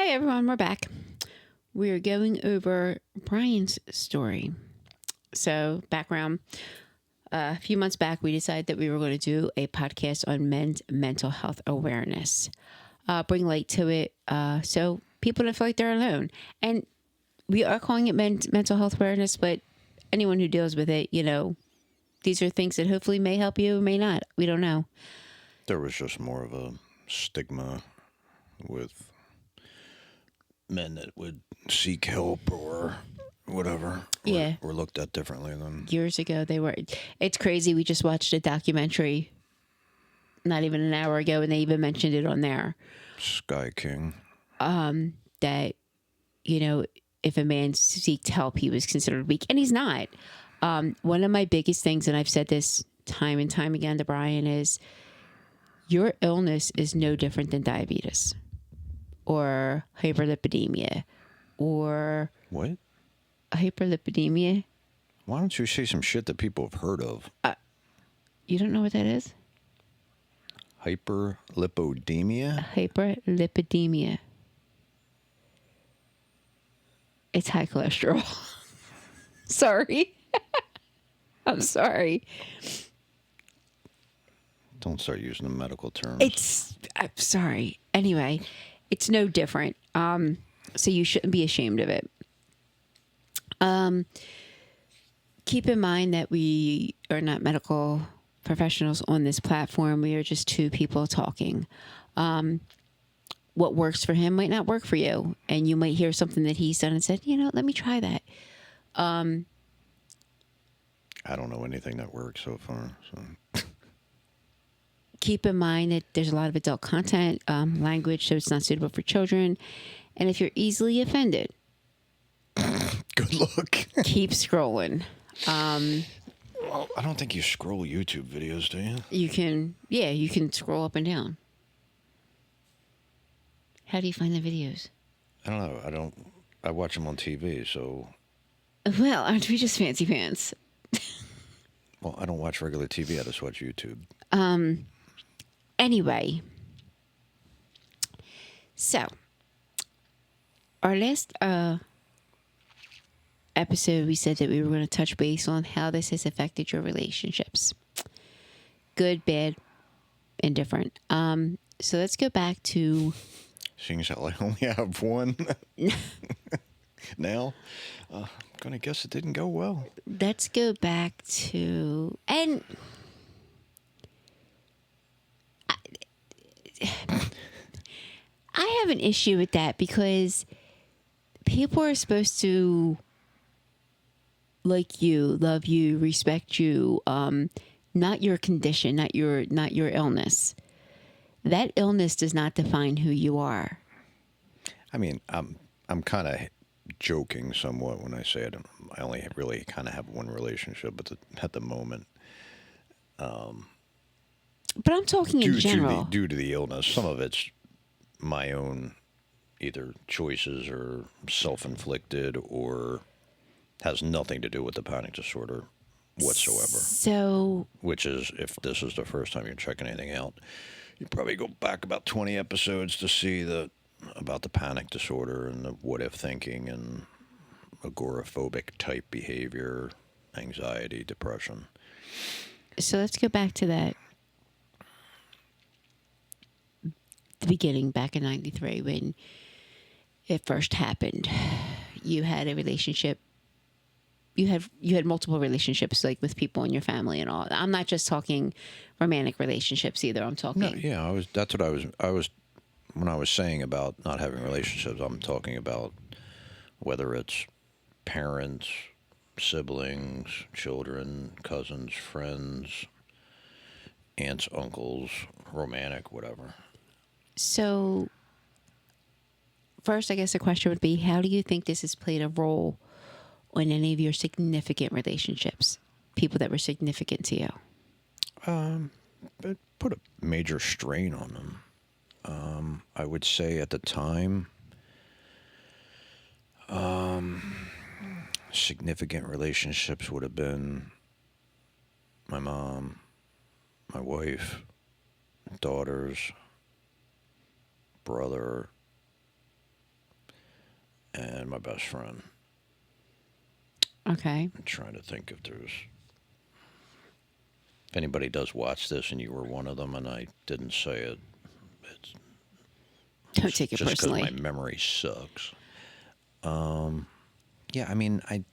Hi, everyone. We're back. We're going over Brian's story. So, background a few months back, we decided that we were going to do a podcast on men's mental health awareness, bring light to it so people don't feel like they're alone. And we are calling it men's mental health awareness, but anyone who deals with it, these are things that hopefully may help you, may not. We don't know. There was just more of a stigma with men that would seek help or whatever. Yeah. Or looked at differently than. Years ago, it's crazy. We just watched a documentary not even an hour ago, and they even mentioned it on there. Sky King. That, if a man seeked help, he was considered weak, and he's not. One of my biggest things, and I've said this time and time again to Brian, is your illness is no different than diabetes or hyperlipidemia or What? hyperlipidemia. Why don't you say some shit that people have heard of? You don't know what that is? Hyperlipidemia? Hyperlipidemia. It's high cholesterol. Sorry. I'm sorry. Don't start using the medical terms. I'm sorry. Anyway, it's no different. So you shouldn't be ashamed of it. Keep in mind that we are not medical professionals on this platform. We are just two people talking. What works for him might not work for you. And you might hear something that he's done and said, let me try that. I don't know anything that works so far. So. Keep in mind that there's a lot of adult content, language, so it's not suitable for children. And if you're easily offended, good luck. Keep scrolling. Well, I don't think you scroll YouTube videos, do you? You can scroll up and down. How do you find the videos? I don't know. I watch them on TV, so. Well, aren't we just fancy pants? Well, I don't watch regular TV. I just watch YouTube. Anyway. So, our last episode, we said that we were going to touch base on how this has affected your relationships. Good, bad, indifferent. So let's go back to... Seeing as how I only have one now, I'm going to guess it didn't go well. Let's go back to... And... I have an issue with that because people are supposed to like you, love you, respect you, not your condition, not your illness. That illness does not define who you are. I mean, I'm kind of joking somewhat when I say it. I only really kind of have one relationship at the moment. But I'm talking in general. Due to the illness, some of it's my own either choices or self-inflicted or has nothing to do with the panic disorder whatsoever. So, which is, if this is the first time you're checking anything out, you probably go back about 20 episodes to see about the panic disorder and the what-if thinking and agoraphobic type behavior, anxiety, depression. So let's go back to that. The beginning, back in 93, when it first happened. You had a relationship. You had multiple relationships, like with people in your family and all. I'm not just talking romantic relationships either. I'm talking. No, yeah, that's what I was when I was saying about not having relationships. I'm talking about whether it's parents, siblings, children, cousins, friends, aunts, uncles, romantic, whatever. So, first, I guess the question would be, how do you think this has played a role in any of your significant relationships? People that were significant to you? It put a major strain on them. I would say at the time, significant relationships would have been my mom, my wife, daughters, brother, and my best friend. Okay. I'm trying to think if anybody does watch this and you were one of them and I didn't say it, it's Don't take it just because personally. my memory sucks. Yeah, I mean, I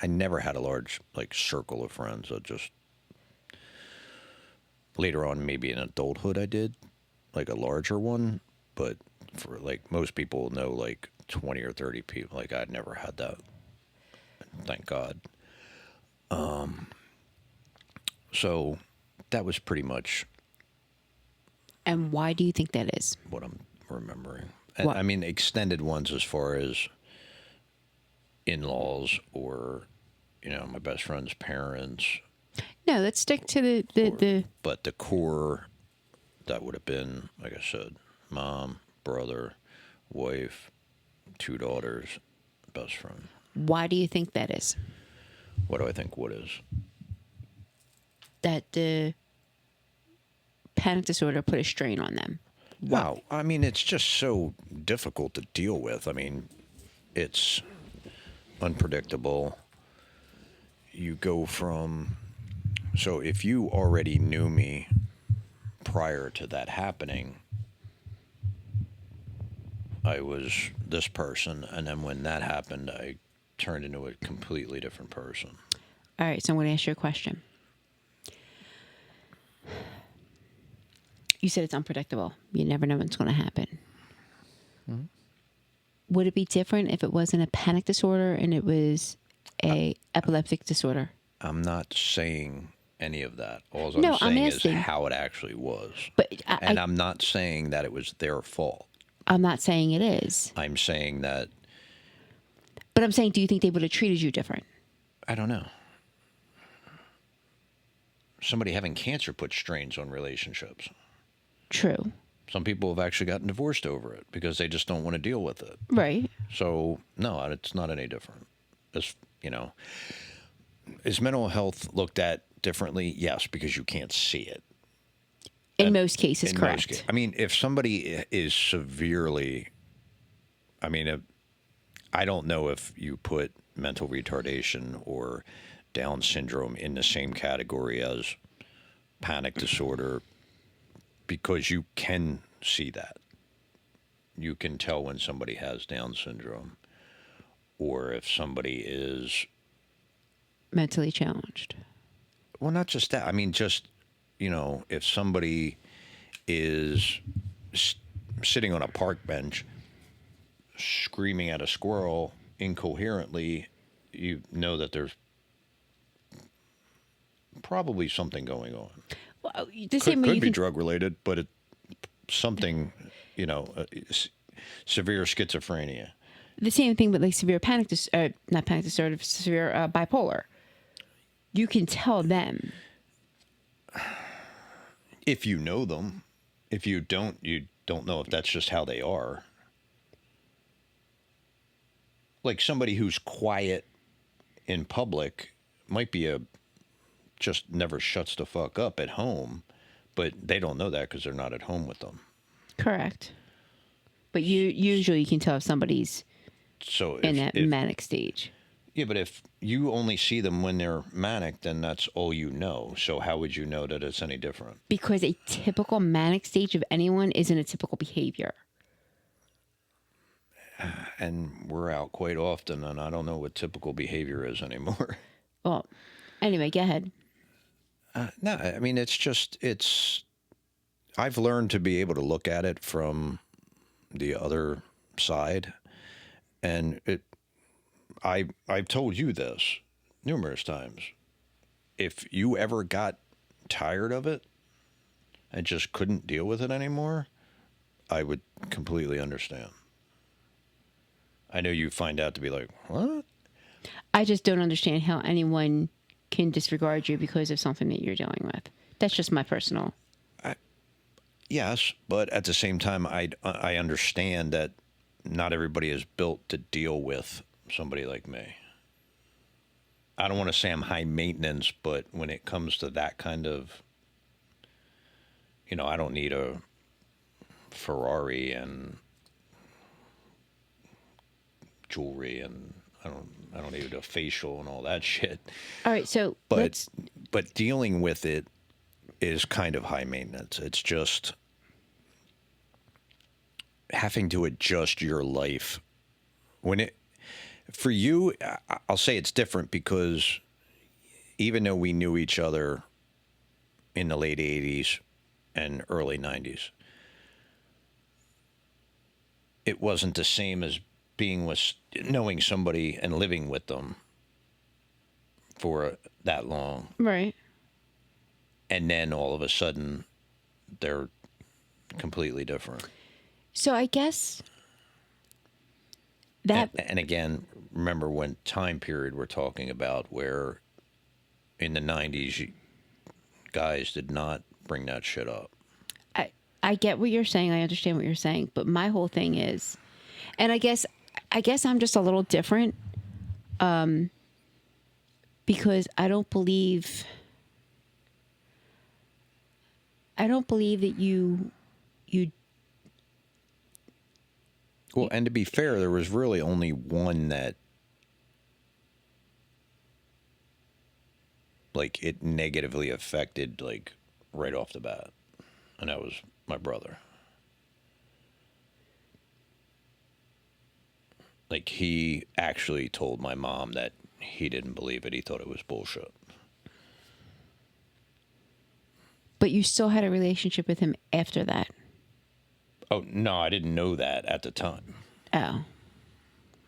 never had a large like circle of friends. I just later on, maybe in adulthood, I did like a larger one, but for like most people know like 20 or 30 people. Like I'd never had that. Thank God. So that was pretty much And why do you think that is? what I'm remembering. And What? I mean, extended ones as far as in-laws or, my best friend's parents. No, let's stick to But the core, that would have been, like I said, mom, brother, wife, 2 daughters, best friend. Why do you think that is? What do I think what is? That the panic disorder put a strain on them. Wow. I mean, it's just so difficult to deal with. I mean, it's unpredictable. You go from, so if you already knew me prior to that happening, I was this person. And then when that happened, I turned into a completely different person. All right, so I'm going to ask you a question. You said it's unpredictable. You never know what's going to happen. Mm-hmm. Would it be different if it wasn't a panic disorder and it was a epileptic disorder? I'm not saying any of that. All No, I'm I'm saying is asking. how it actually was. But And I'm not saying that it was their fault. I'm not saying it is. I'm saying that, But I'm saying, do you think they would have treated you different? I don't know. Somebody having cancer puts strains on relationships. True. Some people have actually gotten divorced over it because they just don't want to deal with it. Right. So, no, it's not any different. As, is mental health looked at differently? Yes, because you can't see it. In most cases, In correct. most, I mean, if somebody is severely, I mean, I don't know if you put mental retardation or Down syndrome in the same category as panic disorder, because you can see that. You can tell when somebody has Down syndrome or if somebody is Mentally challenged. well, not just that. I mean, just, if somebody is sitting on a park bench screaming at a squirrel incoherently, you know that there's probably something going on. Well, the same way Could you be can. drug related, but something, severe schizophrenia. The same thing with like severe not panic disorder, severe bipolar. You can tell them. If you know them. If you don't know if that's just how they are. Like somebody who's quiet in public might be just never shuts the fuck up at home, but they don't know that because they're not at home with them. Correct. But usually you can tell if somebody's in that manic stage. Yeah, but if you only see them when they're manic, then that's all you know. So how would you know that it's any different? Because a typical manic stage of anyone isn't a typical behavior. And we're out quite often, and I don't know what typical behavior is anymore. Well, anyway, go ahead. No, I mean, I've learned to be able to look at it from the other side. And I've told you this numerous times. If you ever got tired of it and just couldn't deal with it anymore, I would completely understand. I know you find out to be like, what? I just don't understand how anyone can disregard you because of something that you're dealing with. That's just my personal. Yes, but at the same time, I understand that not everybody is built to deal with somebody like me. I don't want to say I'm high maintenance, but when it comes to that kind of, I don't need a Ferrari and jewelry and I don't even do a facial and all that shit. All right, so But let's. but dealing with it is kind of high maintenance. It's just having to adjust your life when it for you. I'll say it's different because even though we knew each other in the late 80s and early 90s, it wasn't the same as being with knowing somebody and living with them for that long, Right. and then all of a sudden they're completely different. So I guess that. And again, remember when time period we're talking about where in the 90s guys did not bring that shit up. I get what you're saying. I understand what you're saying, but my whole thing is, and I guess I'm just a little different, because I don't believe that you. Well, and to be fair, there was really only one that like it negatively affected like right off the bat, and that was my brother. Like he actually told my mom that he didn't believe it. He thought it was bullshit. But you still had a relationship with him after that. Oh, no, I didn't know that at the time. Oh.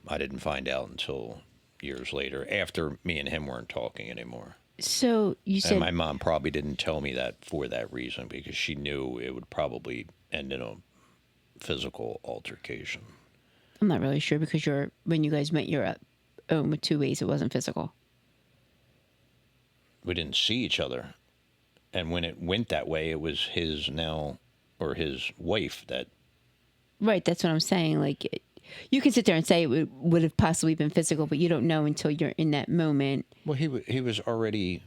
I didn't find out until years later after me and him weren't talking anymore. So you said. And my mom probably didn't tell me that for that reason because she knew it would probably end in a physical altercation. I'm not really sure because when you guys met your own with 2 ways, it wasn't physical. We didn't see each other. And when it went that way, it was his wife that. Right, that's what I'm saying. Like, you can sit there and say it would have possibly been physical, but you don't know until you're in that moment. Well, he was already.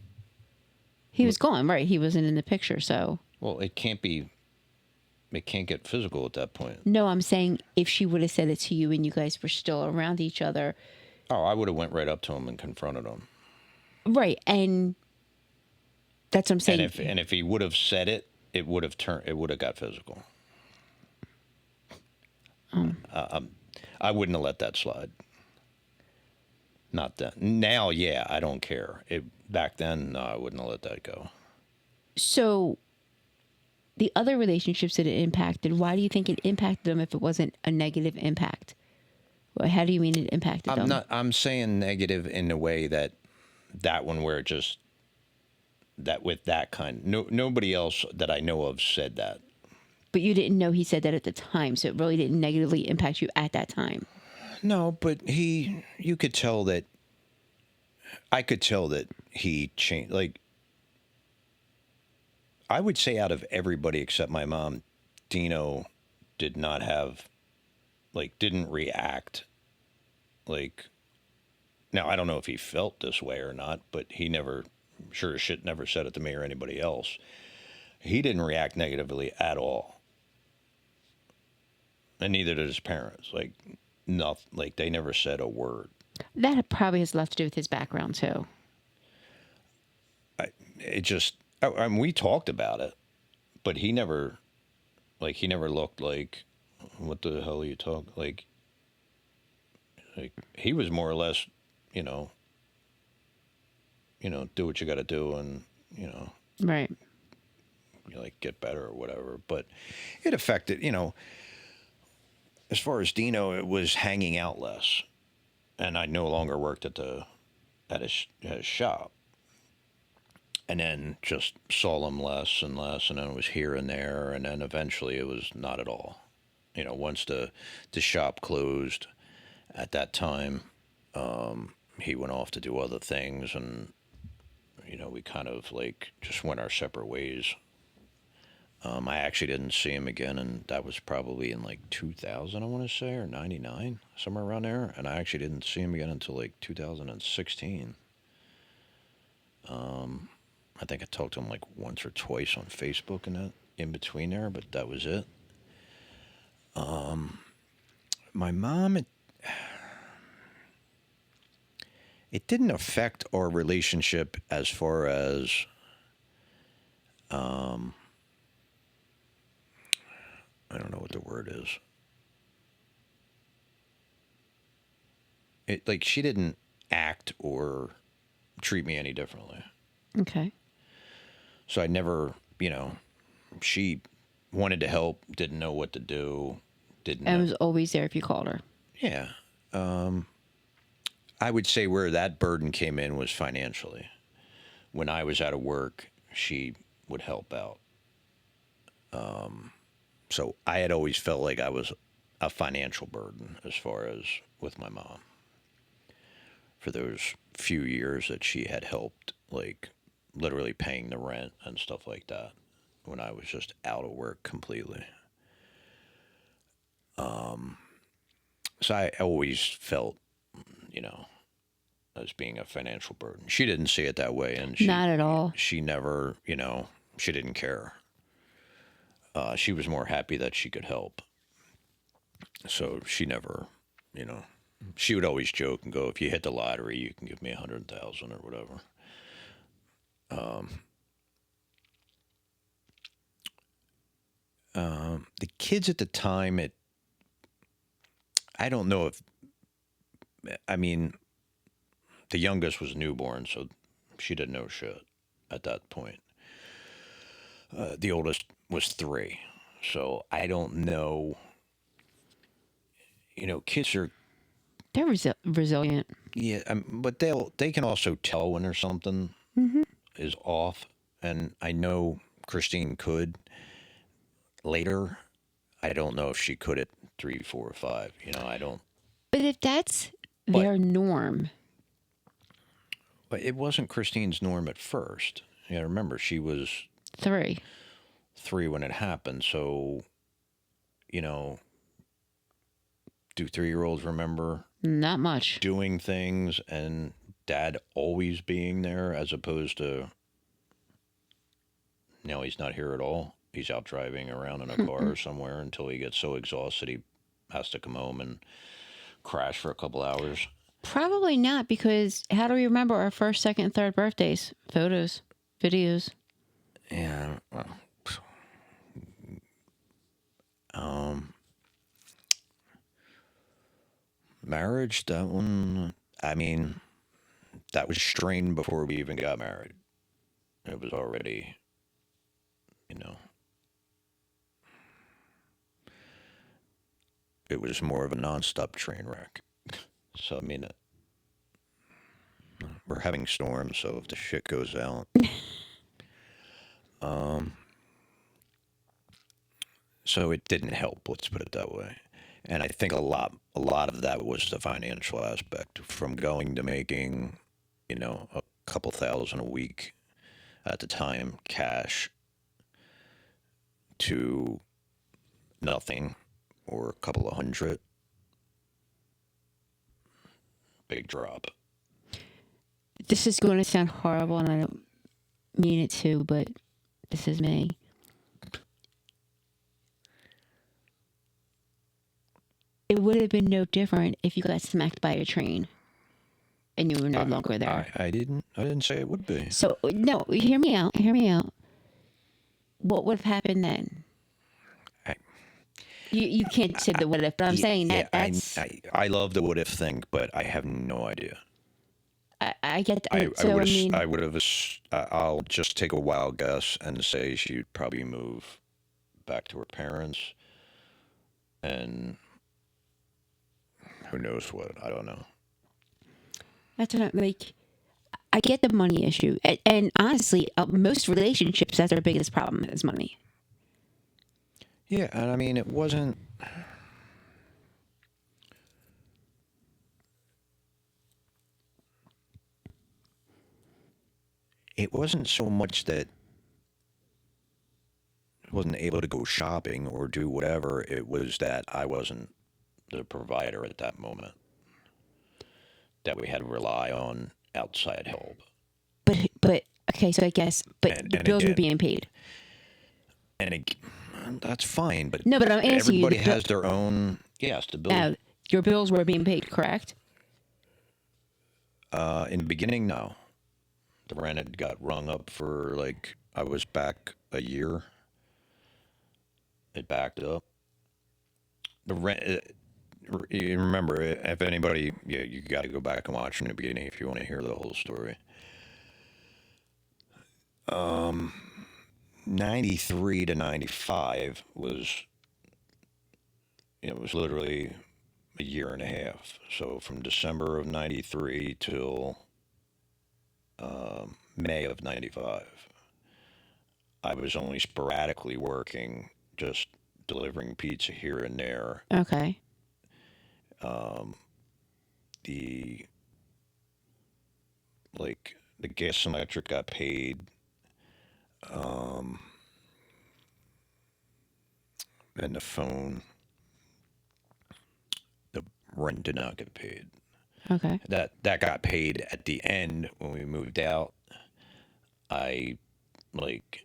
He was gone, right? He wasn't in the picture, so. Well, it can't get physical at that point. No, I'm saying if she would have said it to you and you guys were still around each other. Oh, I would have went right up to him and confronted him. Right, and that's what I'm saying. And if he would have said it, it would have got physical. I wouldn't have let that slide. Not then. Now, yeah, I don't care. Back then, no, I wouldn't have let that go. So, the other relationships that it impacted, why do you think it impacted them if it wasn't a negative impact? Well, how do you mean it impacted them? I'm saying negative in the way that one where it just that with that kind. Nobody else that I know of said that. But you didn't know he said that at the time, so it really didn't negatively impact you at that time. No, but you could tell that. I could tell that he changed. Like, I would say out of everybody except my mom, Dino did not have, like, didn't react. Like, now I don't know if he felt this way or not, but he never, sure as shit, never said it to me or anybody else. He didn't react negatively at all. And neither did his parents. Like, nothing, like, they never said a word. That probably has a lot to do with his background, too. We talked about it, but he never looked like, what the hell are you talking? Like, he was more or less, do what you got to do and, Right. like, get better or whatever. But it affected, as far as Dino, it was hanging out less. And I no longer worked at his shop. And then just saw him less and less, and then it was here and there, and then eventually it was not at all. Once the shop closed at that time, he went off to do other things, and, we kind of, like, just went our separate ways. I actually didn't see him again, and that was probably in, like, 2000, I want to say, or 99, somewhere around there. And I actually didn't see him again until, like, 2016. I think I talked to him, like, once or twice on Facebook and that in between there, but that was it. My mom, it didn't affect our relationship as far as I don't know what the word is. It like she didn't act or treat me any differently. Okay. So I never, she wanted to help, didn't know what to do, didn't And know. was always there if you called her. Yeah. I would say where that burden came in was financially. When I was out of work, she would help out. So I had always felt like I was a financial burden as far as with my mom for those few years that she had helped, like literally paying the rent and stuff like that when I was just out of work completely. So I always felt, you know, as being a financial burden. She didn't see it that way, and Not at all. she never, she didn't care. She was more happy that she could help. So she never, you know, she would always joke and go, "If you hit the lottery, you can give me 100,000 or whatever." The kids at the time, I don't know if, I mean, the youngest was newborn, so she didn't know shit at that point. The oldest was 3, so I don't know. Kids are, They're resilient. yeah, but they can also tell when there's something is off, and I know Christine could later. I don't know if she could at 3, 4, or 5. I don't. But if that's But their norm, but it wasn't Christine's norm at first. Yeah, remember she was 3. 3 when it happened. So, you know, do 3-year-olds remember Not much. doing things and dad always being there as opposed to now he's not here at all? He's out driving around in a car somewhere until he gets so exhausted he has to come home and crash for a couple hours. Probably not, because how do we remember our first, second, and third birthdays? Photos, videos. Yeah. Well, marriage, that one, I mean, that was strained before we even got married. It was already, you know, it was more of a nonstop train wreck. So, I mean, we're having storms, so if the shit goes out, so it didn't help, let's put it that way. And I think a lot of that was the financial aspect from going to making, a couple thousand a week at the time, cash, to nothing or a couple of hundred. Big drop. This is going to sound horrible, and I don't mean it to, but this is me. It would have been no different if you got smacked by a train and you were no longer there. I didn't say it would be. So, no, hear me out. Hear me out. What would have happened then? I, You can't say the what if, but I'm saying that that's. I love the what if thing, but I have no idea. I get that. I So, would I mean, I would have. I'll just take a wild guess and say she'd probably move back to her parents, and who knows what? I don't know. that's what I'm like. I get the money issue. And honestly, most relationships, that's their biggest problem is money. Yeah, and I mean, it wasn't. It wasn't so much that I wasn't able to go shopping or do whatever. It was that I wasn't the provider at that moment. That we had to rely on outside help. But okay, so I guess, but And, the and bills were again, being paid. and it, that's fine, but No, but I'm asking you. everybody has their own. Yes, the bill. Your bills were being paid, correct? In the beginning, no. The rent had got rung up for like I was back a year. It backed up. The rent. You remember, if anybody, yeah, you got to go back and watch from the beginning if you want to hear the whole story. 93 to 95 was, it was literally a year and a half. So from December of 93 till May of 95, I was only sporadically working, just delivering pizza here and there. Okay. The like the gas and electric got paid, and the phone, the rent did not get paid. Okay. That got paid at the end when we moved out. I like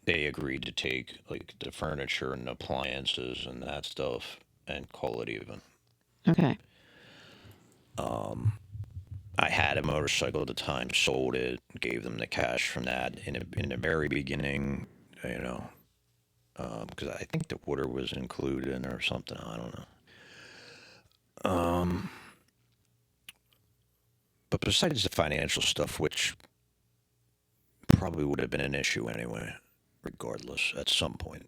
they agreed to take like the furniture and appliances and that stuff and call it even. Okay. I had a motorcycle at the time, sold it, gave them the cash from that in the very beginning, you know, because I think the water was included in there or something. I don't know. But besides the financial stuff, which probably would have been an issue anyway, regardless, at some point.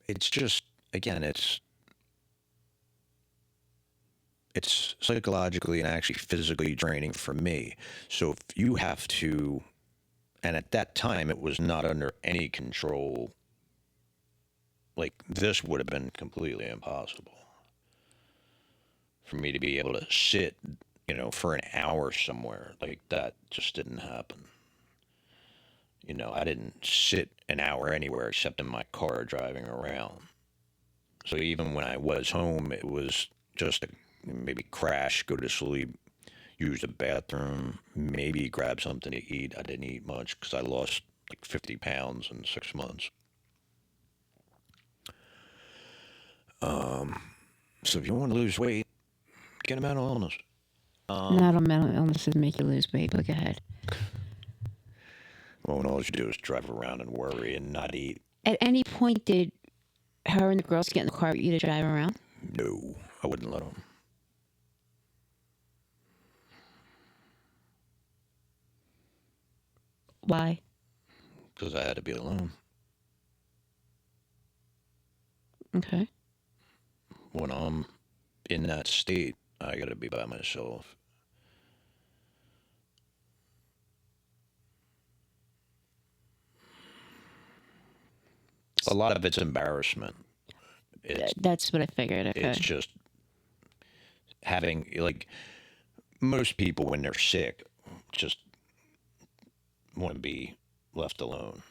It's just again, it's psychologically and actually physically draining for me. So if you have to, and at that time it was not under any control. Like this would have been completely impossible for me to be able to sit, for an hour somewhere. Like that just didn't happen. I didn't sit an hour anywhere except in my car driving around. So even when I was home, it was just maybe crash, go to sleep, use the bathroom, maybe grab something to eat. I didn't eat much because I lost like 50 pounds in 6 months. So if you want to lose weight, get a mental illness. Not all mental illnesses make you lose weight, but go ahead. Well, when all you do is drive around and worry and not eat. At any point, did her and the girls get in the car with you to drive around? No, I wouldn't let them. Why? Because I had to be alone. Okay. When I'm in that state, I got to be by myself. A lot of it's embarrassment. That's what I figured. Okay. It's just having, like, most people when they're sick just want to be left alone.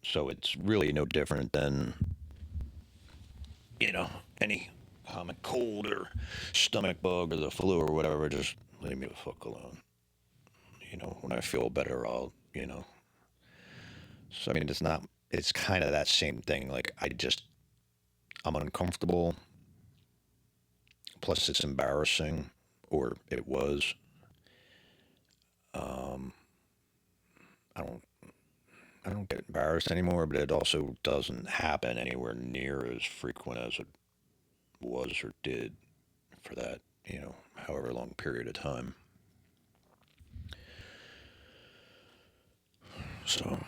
So it's really no different than, any common cold or stomach bug or the flu or whatever. Just leave me the fuck alone. When I feel better, I'll. So, I mean, it's kind of that same thing. Like, I'm uncomfortable. Plus, it's embarrassing, or it was. I don't, I don't get embarrassed anymore, but it also doesn't happen anywhere near as frequent as it was or did for that, however long period of time. So,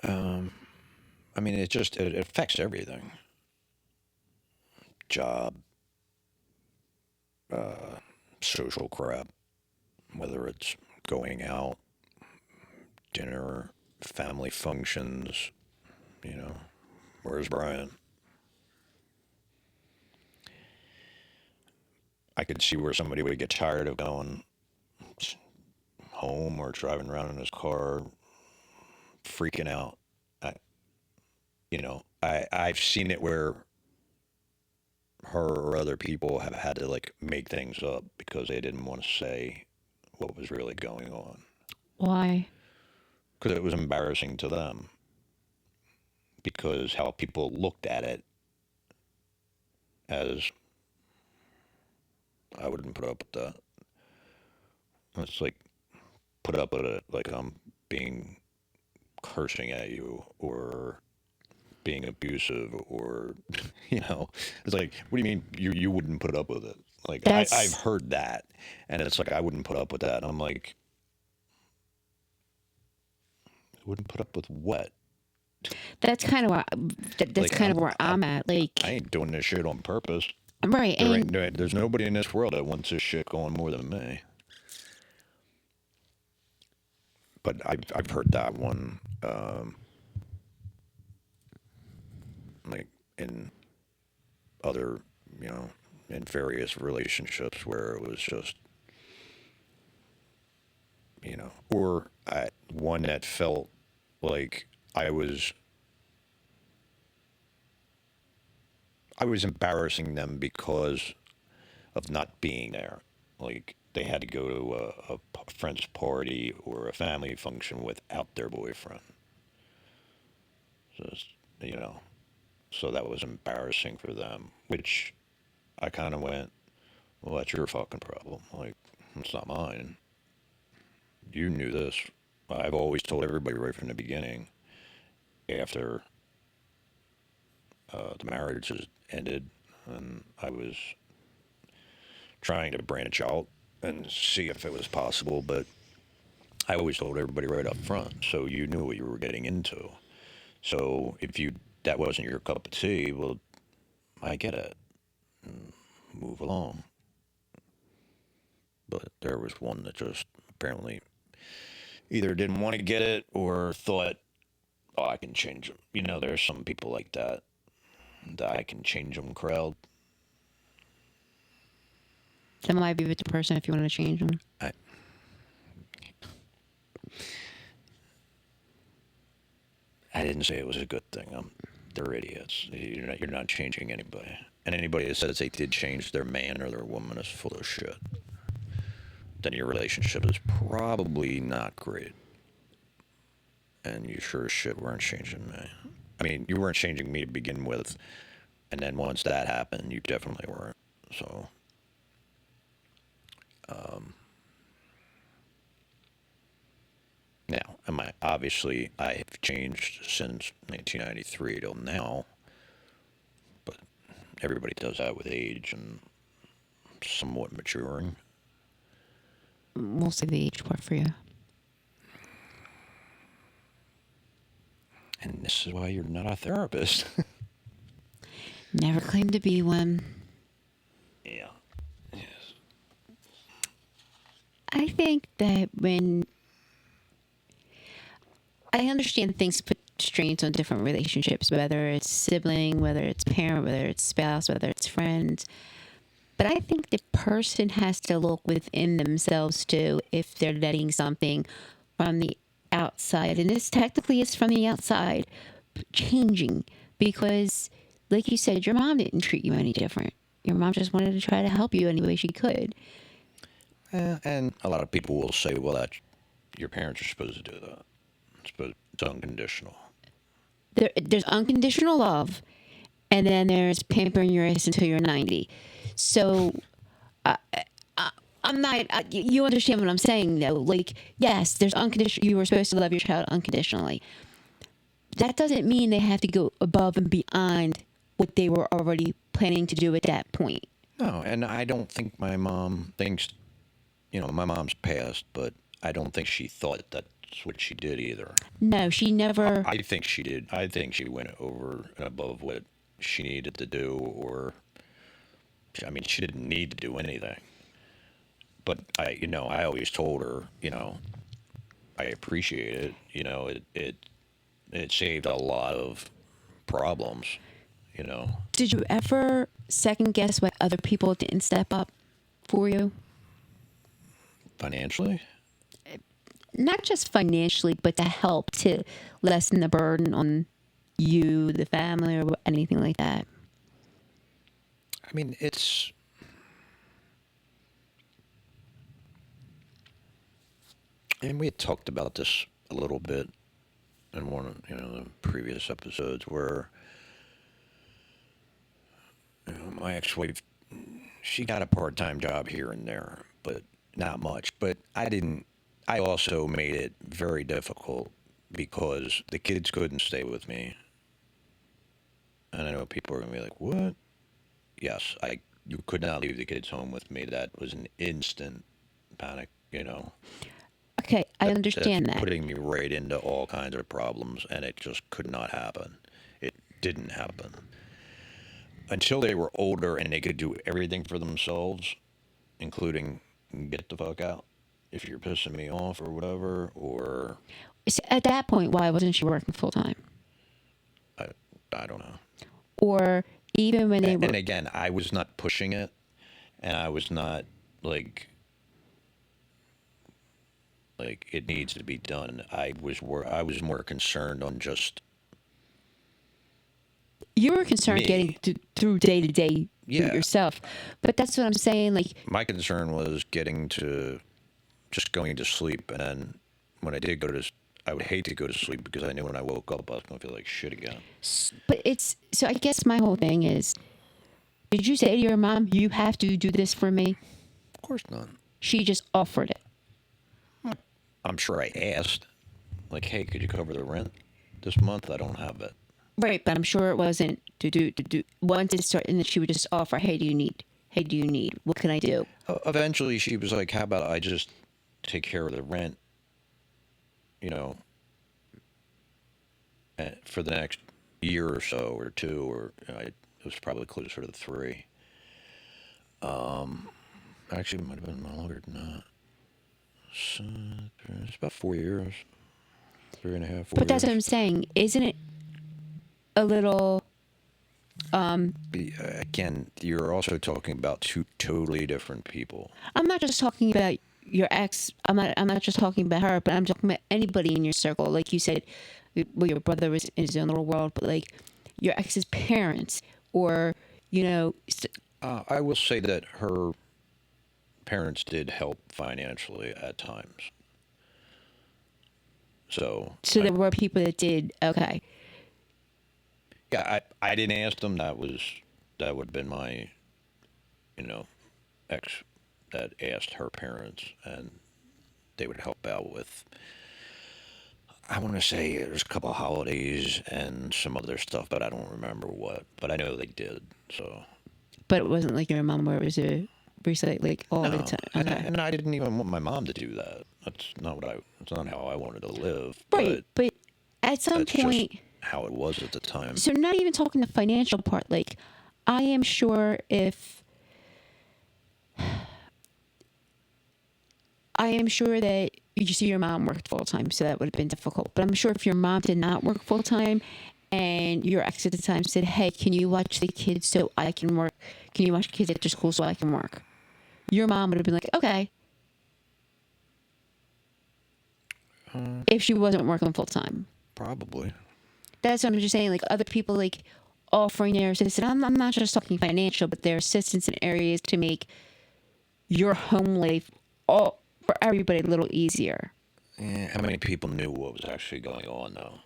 I mean, it affects everything. Job, social crap, whether it's going out, dinner, family functions, where's Brian? I could see where somebody would get tired of going home or driving around in his car, freaking out. I've seen it where her or other people have had to like make things up because they didn't want to say what was really going on Why? because it was embarrassing to them. because how people looked at it as I wouldn't put up with that. It's like put up with it like I'm being cursing at you or being abusive or it's like what do you mean you wouldn't put up with it? Like I've That's heard that and it's like I wouldn't put up with that. And I'm like, wouldn't put up with what? that's kind of where that's Like kind of where I'm at. Like, I ain't doing this shit on purpose. right, and There's nobody in this world that wants this shit going more than me. But I've heard that one, like in other, you know, in various relationships where it was just, or one that felt like I was embarrassing them because of not being there. Like they had to go to a friend's party or a family function without their boyfriend. So, you know, so that was embarrassing for them, which I kind of went, well, that's your fucking problem. Like, it's not mine. You knew this. I've always told everybody right from the beginning after the marriage has ended and I was trying to branch out and see if it was possible, but I always told everybody right up front, so you knew what you were getting into. So if you that wasn't your cup of tea, well, I get it. Move along. But there was one that just apparently either didn't want to get it or thought, oh, I can change them. There's some people like that. The I can change them crowd. that might be with the person if you want to change them. I, I didn't say it was a good thing. They're idiots. You're not changing anybody. And anybody that says they did change their man or their woman is full of shit. Then your relationship is probably not great. And you sure as shit weren't changing me. I mean, you weren't changing me to begin with. And then once that happened, you definitely weren't. So, now, obviously, I have changed since 1993 till now. But everybody does that with age and somewhat maturing. Mostly the age part for you. And this is why you're not a therapist. Never claimed to be one. Yeah. Yes. I think that when I understand things put strains on different relationships, whether it's sibling, whether it's parent, whether it's spouse, whether it's friends. But I think the person has to look within themselves too if they're letting something from the outside. And this technically is from the outside changing because, like you said, your mom didn't treat you any different. Your mom just wanted to try to help you any way she could. And a lot of people will say, well, your parents are supposed to do that. It's unconditional. There's unconditional love, and then there's pampering your ass until you're 90. So I'm not. You understand what I'm saying, though? Like, yes, there's unconditional. You were supposed to love your child unconditionally. That doesn't mean they have to go above and beyond what they were already planning to do at that point. No, and I don't think my mom thinks, my mom's passed, but I don't think she thought that's what she did either. No, she never. I think she did. I think she went over and above what she needed to do, I mean, she didn't need to do anything. But I always told her, I appreciate it. It saved a lot of problems. Did you ever second guess why other people didn't step up for you? Financially. Not just financially, but to help to lessen the burden on you, the family, or anything like that. I mean, and we had talked about this a little bit. in one of the previous episodes where my ex-wife, she got a part-time job here and there, but not much. But I didn't. I also made it very difficult because the kids couldn't stay with me, and I know people are gonna be like, "What?" Yes, you could not leave the kids home with me. That was an instant panic. Okay, I That's understand that. putting me right into all kinds of problems, and it just could not happen. It didn't happen until they were older and they could do everything for themselves, including get the fuck out if you're pissing me off or whatever. Or So at that point, why wasn't she working full time? I, I don't know. Or even when they were, And again, I was not pushing it, and I was not like it needs to be done. I was more concerned on just you were concerned me. getting through day to day Yeah. yourself. But that's what I'm saying. Like, My concern was going to sleep, and then when I did I would hate to go to sleep because I knew when I woke up I was going to feel like shit again. but it's so. I guess my whole thing is, did you say to your mom, "You have to do this for me"? Of course not. She just offered it. I'm sure I asked, like, hey, could you cover the rent this month? I don't have it. Right, but I'm sure it wasn't to do. Once it started, and then she would just offer, "Hey, do you need? Hey, do you need? What can I do?" Eventually, she was like, how about I just take care of the rent, for the next year or so, or two, or it was probably closer to 3. Actually, it might have been longer than that. So, it's about 4 years, 3.5, 4 But that's what years. I'm saying. Isn't it a little? Again, you're also talking about two totally different people. I'm not just talking about your ex. I'm not just talking about her, but I'm talking about anybody in your circle. Like you said, well, your brother was in his own little world, but like your ex's parents, or I will say that her parents did help financially at times. So there were people that did. Okay, yeah, I didn't ask them. That would have been my, ex that asked her parents, and they would help out with. I want to say there's a couple of holidays and some other stuff, but I don't remember what. But I know they did. So but it wasn't like your mom where it was a recite like all the no, time. Okay. and I didn't even want my mom to do that. That's not That's not how I wanted to live. Right, but at some That's just point, how it was at the time. so not even talking the financial part. Like, I am sure that you see your mom worked full time, so that would have been difficult. But I'm sure if your mom did not work full time, and your ex at the time said, "Hey, can you watch the kids so I can work? Can you watch the kids after school so I can work?" Your mom would have been like, "Okay," if she wasn't working full time. Probably. That's what I'm just saying. Like other people, like offering their assistance. I'm not just talking financial, but their assistance in areas to make your home life all for everybody a little easier. Yeah, how many people knew what was actually going on, though?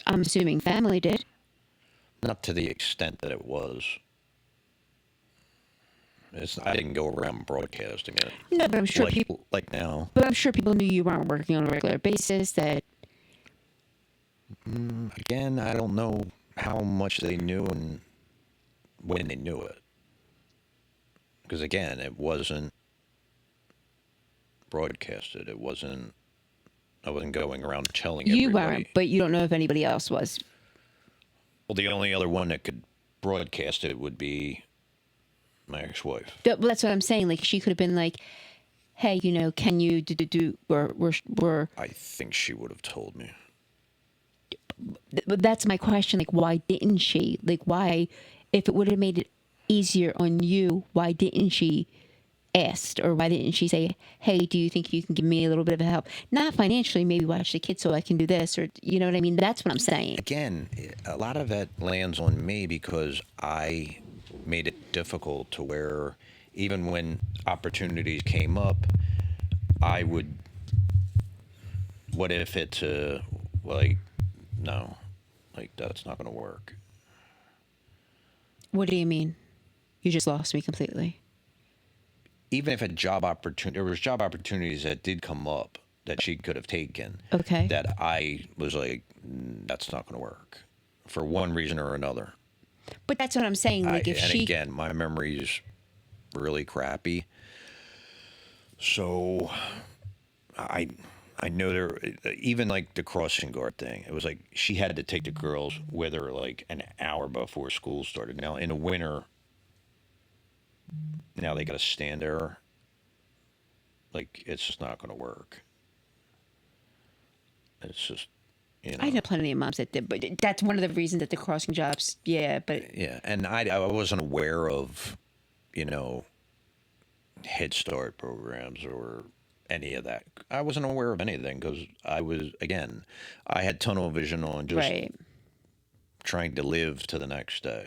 I'm assuming family did. Not to the extent that it was. I didn't go around broadcasting it. No, but I'm sure like, people. like now. But I'm sure people knew you weren't working on a regular basis. That Again, I don't know how much they knew and when they knew it. Because again, it wasn't broadcasted. It wasn't. I wasn't going around telling you everybody. weren't, but you don't know if anybody else was. Well, the only other one that could broadcast it would be my ex-wife. That's what I'm saying. Like she could have been like, "Hey, can you do? We're." I think she would have told me. But that's my question. Like, why didn't she? Like, why? If it would have made it easier on you, why didn't she ask? Or why didn't she say, "Hey, do you think you can give me a little bit of help? Not financially, maybe watch the kids so I can do this," or you know what I mean? That's what I'm saying. Again, a lot of that lands on me because I made it difficult to where even when opportunities came up, I would. What if it's like, no, like that's not going to work. What do you mean? You just lost me completely. Even if a job opportunity, there was job opportunities that did come up that she could have taken. Okay. That I was like, that's not going to work, for one reason or another. But that's what I'm saying. Like if And she, again, my memory is really crappy. So I I know there, even like the crossing guard thing. It was like she had to take the girls with her like an hour before school started. Now in the winter, now they got to stand there. Like it's just not going to work. It's just, you I know. know plenty of moms that did, but that's one of the reasons that the crossing jobs, yeah, but Yeah, and I wasn't aware of, you know, Head Start programs or any of that. I wasn't aware of anything because I was, again, I had tunnel vision on just right. trying to live to the next day.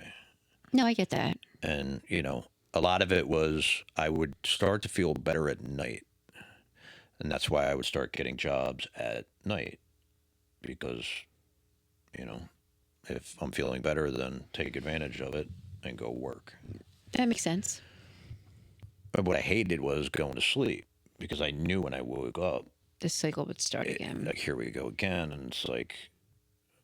No, I get that. And, you know, a lot of it was I would start to feel better at night. And that's why I would start getting jobs at night because, you know, if I'm feeling better, then take advantage of it and go work. That makes sense. But what I hated was going to sleep because I knew when I woke up, The cycle would start again. like here we go again, and it's like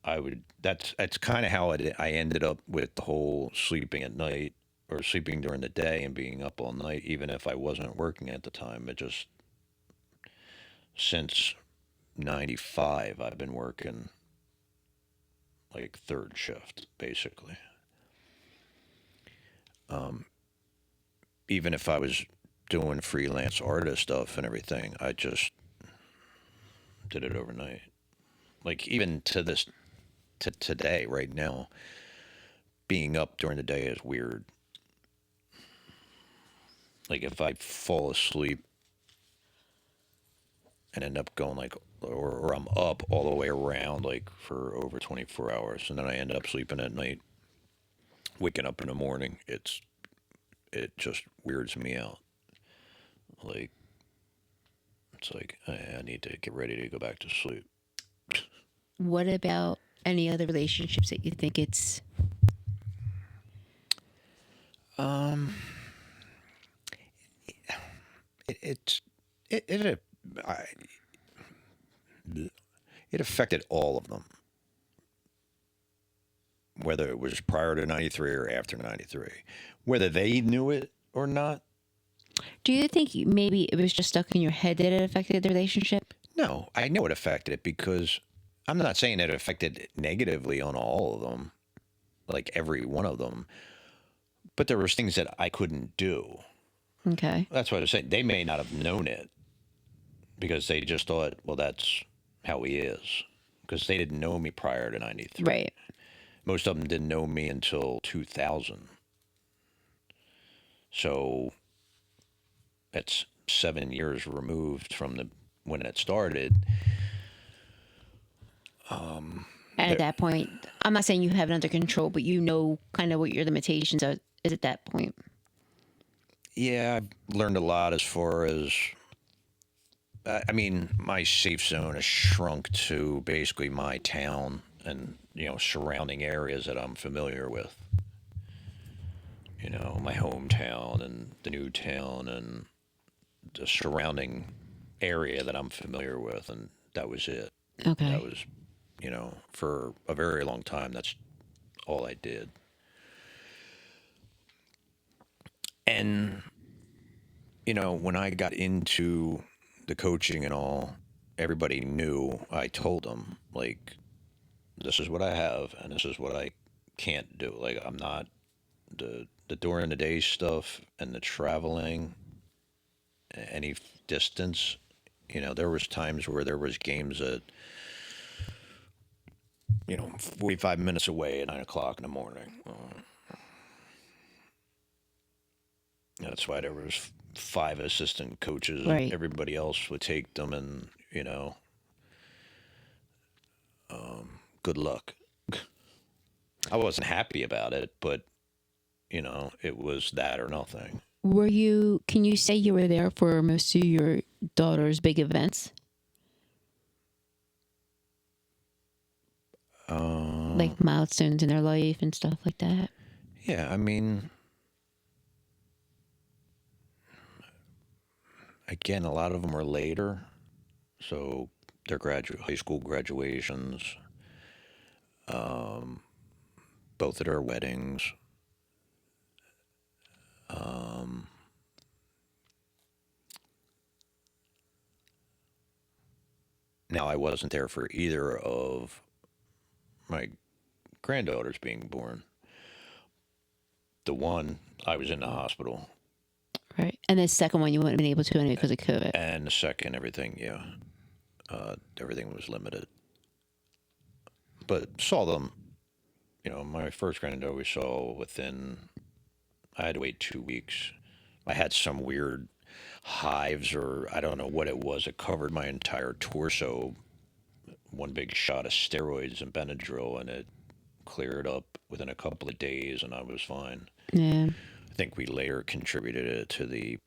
I would. That's kind of how I ended up with the whole sleeping at night or sleeping during the day and being up all night, even if I wasn't working at the time. It just since '95, I've been working like third shift basically. Even if I was doing freelance artist stuff and everything, I just did it overnight. Like even to this to today, right now, being up during the day is weird. Like if I fall asleep and end up going like, or I'm up all the way around like for over 24 hours, and then I end up sleeping at night, waking up in the morning, it just weirds me out. Like it's like I need to get ready to go back to sleep. What about any other relationships that you think it's It, it's it I, it affected all of them, whether it was prior to '93 or after '93, whether they knew it or not. do you think maybe it was just stuck in your head that it affected the relationship? No, I know it affected it because I'm not saying it affected negatively on all of them, like every one of them, but there was things that I couldn't do. Okay. That's what I was saying. They may not have known it because they just thought, well, that's how he is, because they didn't know me prior to '93. Right. Most of them didn't know me until 2000. So that's 7 years removed from the when it started. And at that point, I'm not saying you have it under control, but you know kind of what your limitations are is at that point. Yeah, I learned a lot as far as I mean, my safe zone has shrunk to basically my town and surrounding areas that I'm familiar with. My hometown and the new town and the surrounding area that I'm familiar with, and that was it. That Okay. was, for a very long time, that's all I did. And, when I got into the coaching and all, everybody knew. I told them, like, this is what I have and this is what I can't do. Like, I'm not the during the day stuff and the traveling any distance. There was times where there was games at 45 minutes away at 9 o'clock in the morning. That's why there was five assistant coaches and Right. everybody else would take them, and good luck. I wasn't happy about it, but it was that or nothing. Can you say you were there for most of your daughter's big events? like milestones in their life and stuff like that. Yeah, I mean, again, a lot of them are later, so their high school graduations, both of their weddings. Now, I wasn't there for either of my granddaughters being born. The one, I was in the hospital, Right. And the second one you wouldn't have been able to anyway because of COVID. and the second, everything, yeah, everything was limited. But saw them, my first granddaughter we saw within, I had to wait 2 weeks. I had some weird hives, or I don't know what it was. It covered my entire torso. One big shot of steroids and Benadryl, and it cleared up within a couple of days, and I was fine. Yeah. I think we later contributed it to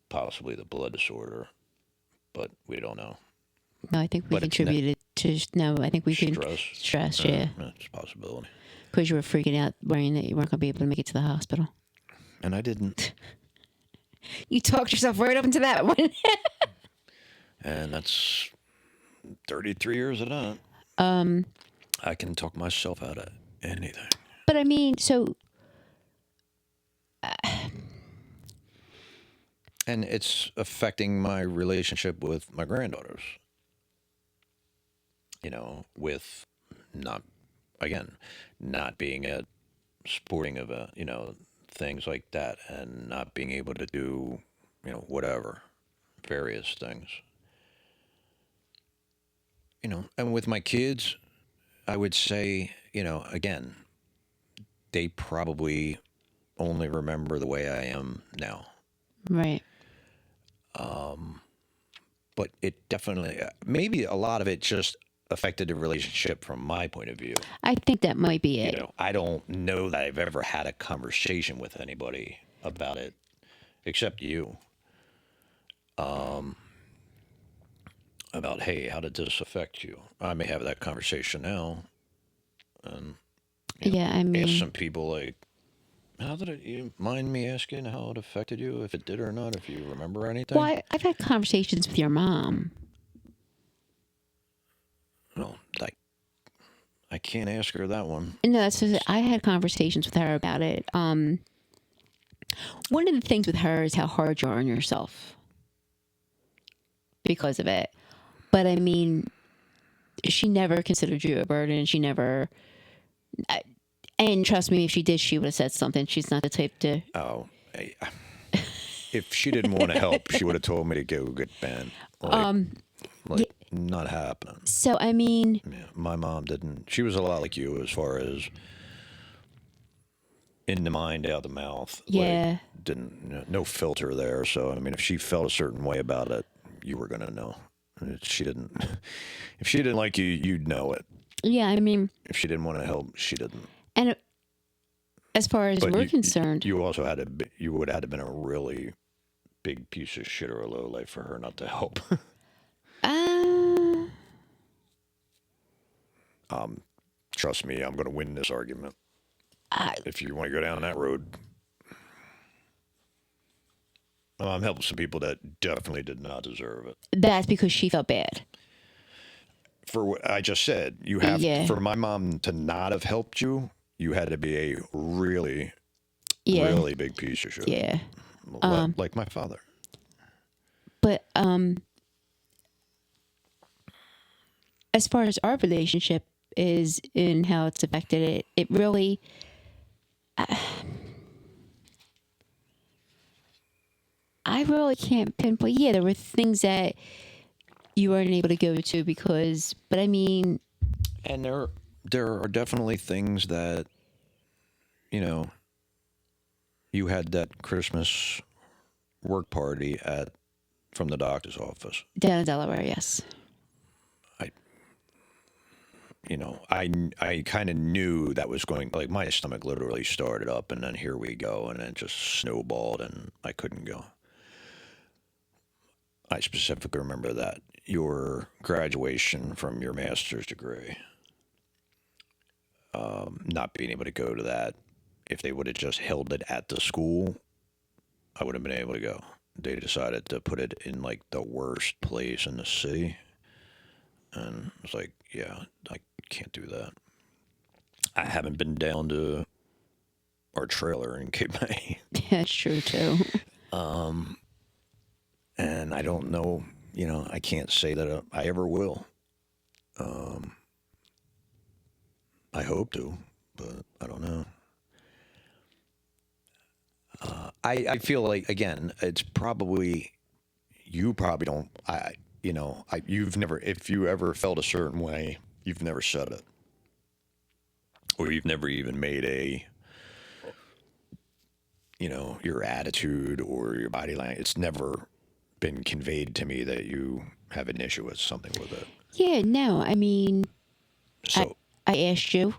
possibly the blood disorder, but we don't know. No, I think we But it's contributed to. No, I think we can. Stress. Stress, yeah. That's a possibility. Because you were freaking out, worrying that you weren't going to be able to make it to the hospital. And I didn't. You talked yourself right up into that one. And that's 33 years of that. I can talk myself out of anything. But I mean, so. And it's affecting my relationship with my granddaughters. With not being at sporting event, things like that, and not being able to do, whatever, various things. And with my kids, I would say, again, they probably only remember the way I am now. Right. But it definitely, maybe a lot of it just affected the relationship from my point of view. I think that might be it. I don't know that I've ever had a conversation with anybody about it, except you. About, hey, how did this affect you? I may have that conversation now, and Yeah, I mean, ask some people like, how did it? You mind me asking how it affected you, if it did or not, if you remember anything? well, I've had conversations with your mom. Well, I can't ask her that one. No, that's just, I had conversations with her about it. One of the things with her is how hard you are on yourself because of it. But I mean, she never considered you a burden. She never, and trust me, if she did, she would have said something. She's not the type to. Oh, if she didn't want to help, she would have told me to go get Ben. Not happening. So I mean, Yeah, my mom didn't. She was a lot like you as far as in the mind, out the mouth. yeah. Didn't, no filter there. So I mean, if she felt a certain way about it, you were gonna know. She didn't. If she didn't like you, you'd know it. Yeah, I mean, If she didn't want to help, she didn't. and as far as But we're concerned, you also had to. You would have been a really big piece of shit or a low life for her not to help. Trust me, I'm going to win this argument. If you want to go down that road, I'm helping some people that definitely did not deserve it. that's because she felt bad. For what I just said, you have Yeah. for my mom to not have helped you. You had to be a really, Yeah, really big piece of shit. yeah. Like my father. But as far as our relationship is and how it's affected it, it really. I really can't pinpoint. Yeah, there were things that you weren't able to go to because, but I mean, And there are definitely things that, you had that Christmas work party from the doctor's office. down in Delaware, yes. I kind of knew that was going, like my stomach literally started up and then here we go. And it just snowballed and I couldn't go. I specifically remember that your graduation from your master's degree. not being able to go to that. If they would have just held it at the school, I would have been able to go. They decided to put it in like the worst place in the city. And it's like, yeah, I can't do that. I haven't been down to our trailer in Cape May. That's true too. And I don't know, I can't say that I ever will. I hope to, but I don't know. I feel like, again, it's probably, you probably don't, you've never, if you ever felt a certain way, you've never said it. Or you've never even made your attitude or your body language. It's never been conveyed to me that you have an issue with something with it. Yeah, no, I mean, So I asked you,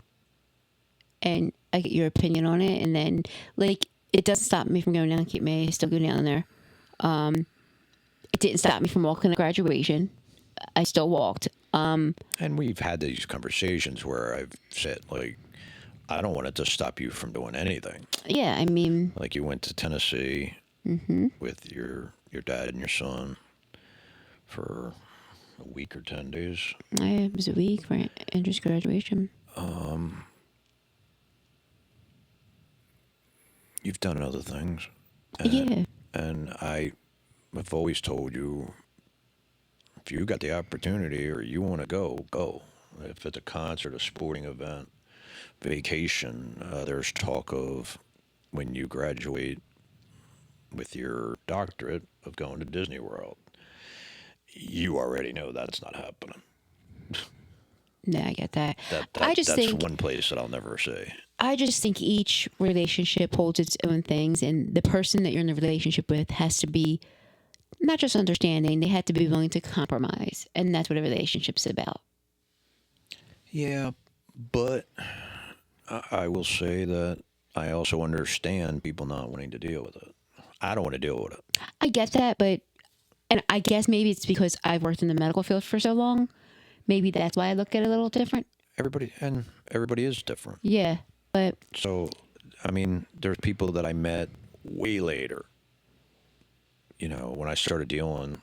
and I get your opinion on it, and then like it doesn't stop me from going down to Cape May. I still go down there. It didn't stop me from walking to graduation. I still walked. and we've had these conversations where I've said, like, I don't want it to stop you from doing anything. Yeah, I mean, Like, you went to Tennessee with your dad and your son for a week or 10 days. it was a week for Andrew's graduation. You've done other things. Yeah, And I've always told you, if you got the opportunity or you want to go, go. If it's a concert, a sporting event, vacation, there's talk of when you graduate with your doctorate of going to Disney World. You already know that's not happening. no, I get that. That's one place that I'll never say. I just think each relationship holds its own things, and the person that you're in the relationship with has to be not just understanding; they have to be willing to compromise, and that's what a relationship's about. Yeah, but I will say that I also understand people not wanting to deal with it. I don't want to deal with it. I get that, but and I guess maybe it's because I've worked in the medical field for so long. Maybe that's why I look at it a little different. Everybody is different. Yeah, but So, I mean, there's people that I met way later. When I started dealing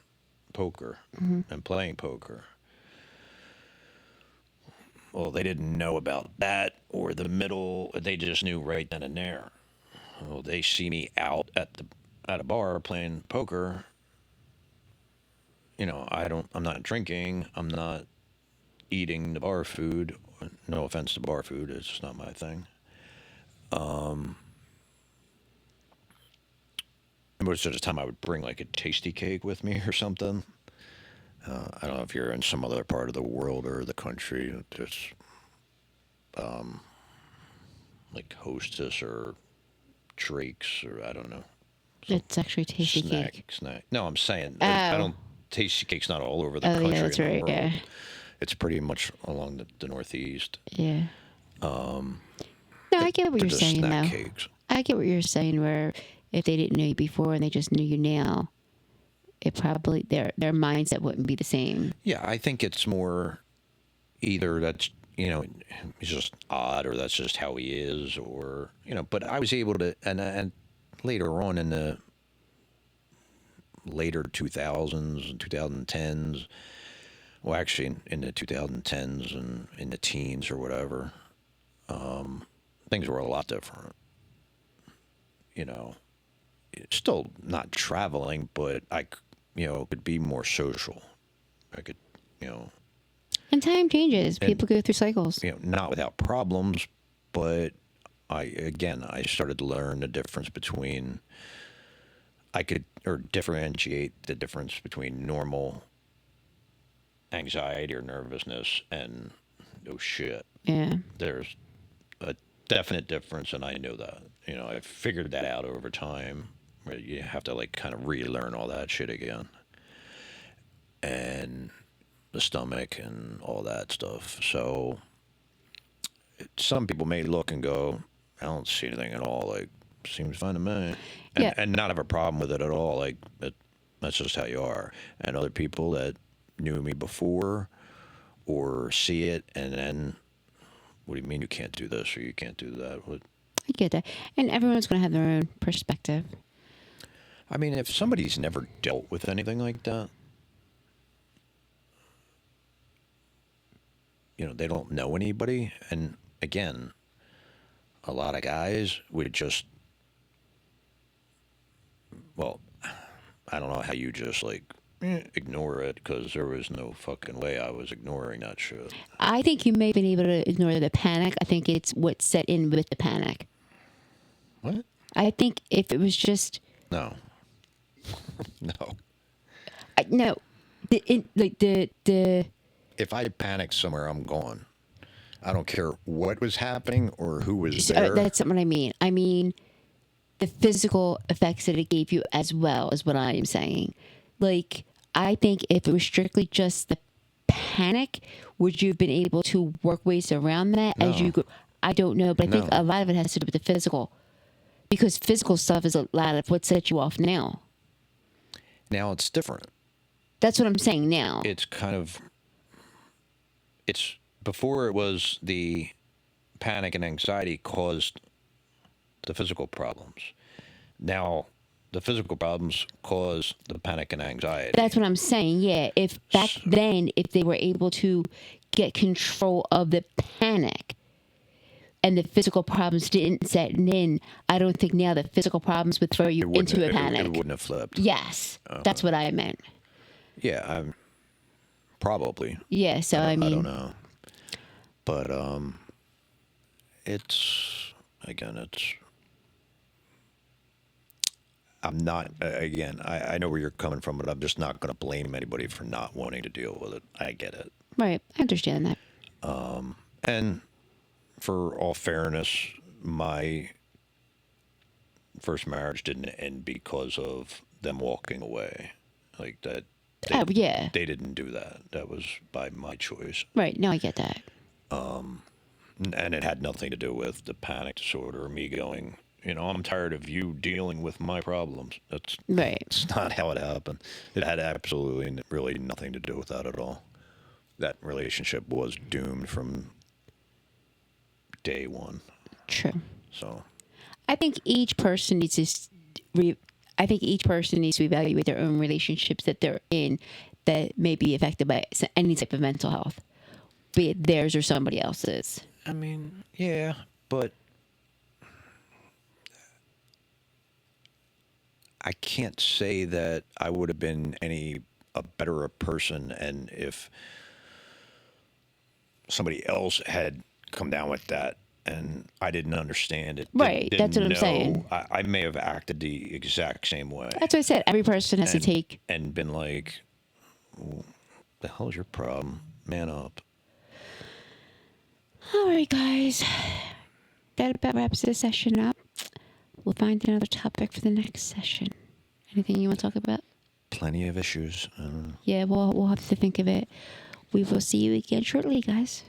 poker and playing poker. Well, they didn't know about that or the middle. They just knew right then and there. Well, they see me out at a bar playing poker. I'm not drinking. I'm not eating the bar food. No offense to bar food. It's just not my thing. Most of the time I would bring like a tasty cake with me or something. I don't know if you're in some other part of the world or the country. There's like Hostess or Drake's or I don't know. it's actually tasty cake. Snack. No, I'm saying I don't. Tasty cake's not all over the country. Yeah, that's and the right. world. Yeah, It's pretty much along the Northeast. yeah. No, I get what They're you're just saying, snack though. cakes. I get what you're saying. Where if they didn't know you before and they just knew you now, it probably their mindset wouldn't be the same. Yeah, I think it's more either that's he's just odd or that's just how he is or But I was able to and later on in the later 2000s and 2010s. Well, actually, in the 2010s and in the teens or whatever, things were a lot different. Still not traveling, but I, could be more social. I could, And time changes. People go through cycles. not without problems, but I started to learn the difference between. I could differentiate the difference between normal anxiety or nervousness and oh shit. Yeah. There's a definite difference, and I know that. I figured that out over time. Where you have to like kind of relearn all that shit again, and the stomach and all that stuff. So some people may look and go, I don't see anything at all. Like, seems fine to me. And not have a problem with it at all. Like, that's just how you are. And other people that knew me before or see it and then What do you mean you can't do this or you can't do that? What? I get that. And everyone's going to have their own perspective. I mean, if somebody's never dealt with anything like that, they don't know anybody. And again, a lot of guys would just, well, I don't know how you just like ignore it, because there was no fucking way I was ignoring that shit. I think you may have been able to ignore the panic. I think it's what set in with the panic. What? I think if it was just... No. No. No. If I panic somewhere, I'm gone. I don't care what was happening or who was there. That's what I mean. I mean, the physical effects that it gave you as well is what I am saying. Like, I think if it was strictly just the panic, would you have been able to work ways around that as you go? I don't know, but I think a lot of it has to do with the physical. Because physical stuff is a lot of what sets you off now. Now it's different. That's what I'm saying now. It's before it was the panic and anxiety caused the physical problems. Now the physical problems cause the panic and anxiety. That's what I'm saying. Yeah. If back then, if they were able to get control of the panic and the physical problems didn't set in, I don't think now the physical problems would throw you into a panic. It wouldn't have flipped. Yes. That's what I meant. Yeah, probably. Yeah, so I mean... I don't know. But I'm not, again, I know where you're coming from, but I'm just not going to blame anybody for not wanting to deal with it. I get it. Right. I understand that. And for all fairness, my first marriage didn't end because of them walking away. Like that. Yeah. They didn't do that. That was by my choice. Right. No, I get that. And it had nothing to do with the panic disorder or me going, I'm tired of you dealing with my problems. That's not how it happened. It had absolutely really nothing to do with that at all. That relationship was doomed from day one. True. So I think each person needs to evaluate their own relationships that they're in that may be affected by any type of mental health, be it theirs or somebody else's. I mean, yeah, but I can't say that I would have been a better person, and if somebody else had come down with that and I didn't understand it. Right, that's what I'm saying. I may have acted the exact same way. That's what I said. Every person has to take... And been like, what the hell is your problem? Man up. All right, guys. That about wraps this session up. We'll find another topic for the next session. Anything you want to talk about? Plenty of issues. Yeah, we'll have to think of it. We will see you again shortly, guys.